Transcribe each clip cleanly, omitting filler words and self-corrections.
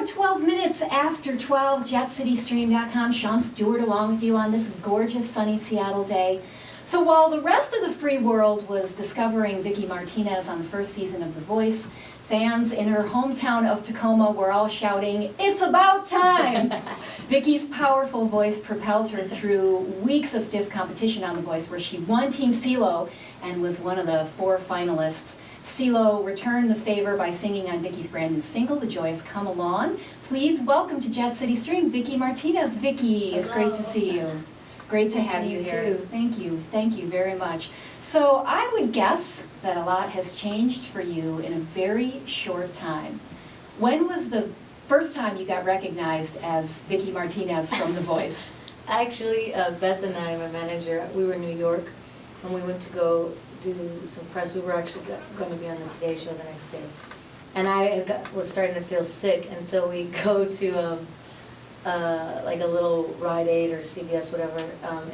about 12 minutes after 12, JetCityStream.com. Shawn Stewart along with you on this gorgeous sunny Seattle day. So while the rest of the free world was discovering Vicky Martinez on the first season of The Voice, fans in her hometown of Tacoma were all shouting, "It's about time!" Vicky's powerful voice propelled her through weeks of stiff competition on The Voice, where she won Team CeeLo and was one of the 4 finalists. CeeLo returned the favor by singing on Vicky's brand new single, The Joyous Come Along. Please welcome to Jet City Stream, Vicky Martinez. Vicky, it's great to see you. Great to have you here. Thank you very much. So I would guess that a lot has changed for you in a very short time. When was the first time you got recognized as Vicky Martinez from The Voice? Actually, Beth and I, my manager, we were in New York, and we went to go do some press. We were actually going to be on the Today Show the next day. And I was starting to feel sick, and so we go to like a little Rite Aid or CVS, whatever,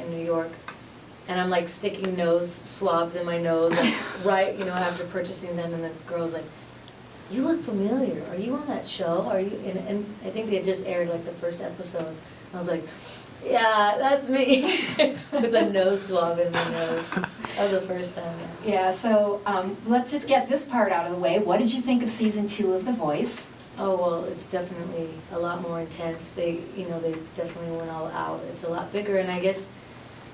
in New York. And I'm like sticking nose swabs in my nose, like, right, you know, after purchasing them, and the girl's like, "You look familiar. Are you on that show? Are you?" And I think they had just aired like the first episode. I was like, "Yeah, that's me," with a nose swab in my nose. That was the first time. Yeah. So let's just get this part out of the way. What did you think of season 2 of The Voice? Oh, well, it's definitely a lot more intense. They definitely went all out. It's a lot bigger, and I guess,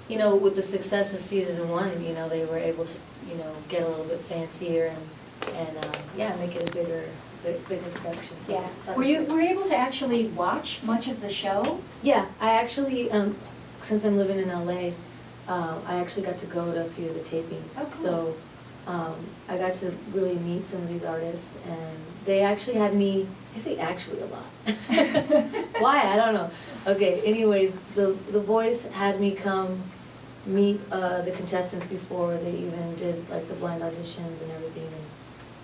you know, with the success of season 1, you know, they were able to, you know, get a little bit fancier and yeah, make it a bigger production. So Yeah. Were you able to actually watch much of the show? Yeah, I actually, since I'm living in LA, I actually got to go to a few of the tapings. Oh, cool. So I got to really meet some of these artists, and they actually had me, I say actually a lot. Why? I don't know. Okay, anyways, The Voice had me come meet the contestants before they even did like the blind auditions and everything, and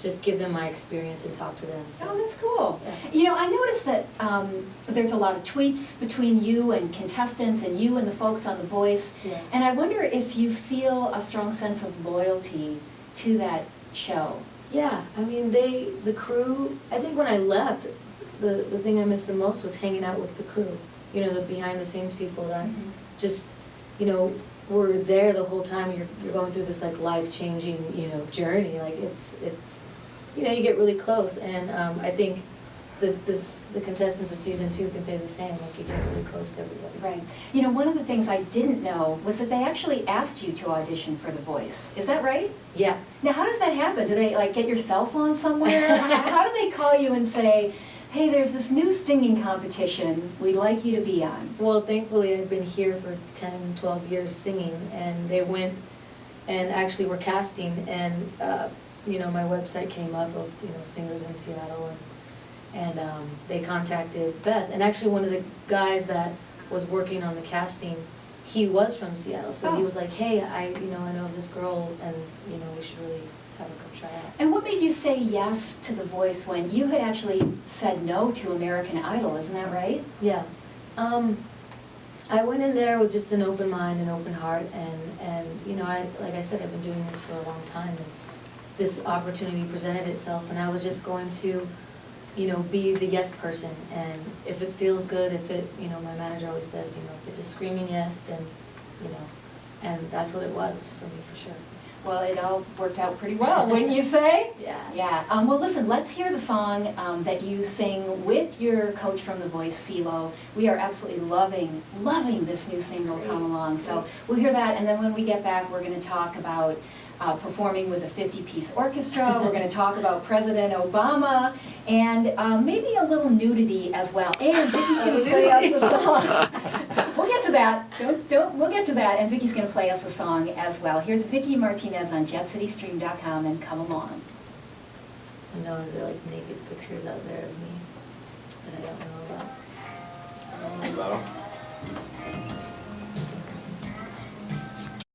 just give them my experience and talk to them. So. Oh, that's cool. Yeah. You know, I noticed that there's a lot of tweets between you and contestants and you and the folks on The Voice. Yeah. And I wonder if you feel a strong sense of loyalty to that show. Yeah, I mean, the crew, I think when I left, the thing I missed the most was hanging out with the crew. You know, the behind the scenes people that just, you know, were there the whole time. You're going through this like life-changing, you know, journey. Like it's you know, you get really close, and I think the contestants of season 2 can say the same. Like you get really close to everybody. Right. You know, one of the things I didn't know was that they actually asked you to audition for The Voice. Is that right? Yeah. Now, how does that happen? Do they like get your cell phone somewhere? How do they call you and say, "Hey, there's this new singing competition we'd like you to be on"? Well, thankfully, I've been here for 10, 12 years singing, and they went and actually were casting, and you know, my website came up of, you know, singers in Seattle, and they contacted Beth, and actually one of the guys that was working on the casting, he was from Seattle, so he was like, "Hey, I know this girl, and you know, we should really have her come try out." And what made you say yes to The Voice when you had actually said no to American Idol? Isn't that right? Yeah. I went in there with just an open mind and open heart, and you know, like I said, I've been doing this for a long time, and this opportunity presented itself, and I was just going to, you know, be the yes person, and if it feels good, if it, you know, my manager always says, you know, if it's a screaming yes, then, you know, and that's what it was for me, for sure. Well, it all worked out pretty well, wouldn't you say? Yeah. Yeah. Well, listen, let's hear the song that you sing with your coach from The Voice, CeeLo. We are absolutely loving this new single, Come Along. So we'll hear that, and then when we get back, we're going to talk about performing with a 50-piece orchestra. We're going to talk about President Obama, and maybe a little nudity as well. And Vicky's going to play us the song. We'll get to that. We'll get to that, and Vicky's going to play us a song as well. Here's Vicky Martinez on JetCityStream.com, and Come Along. I know, is there like naked pictures out there of me that I don't know about? I don't know about them.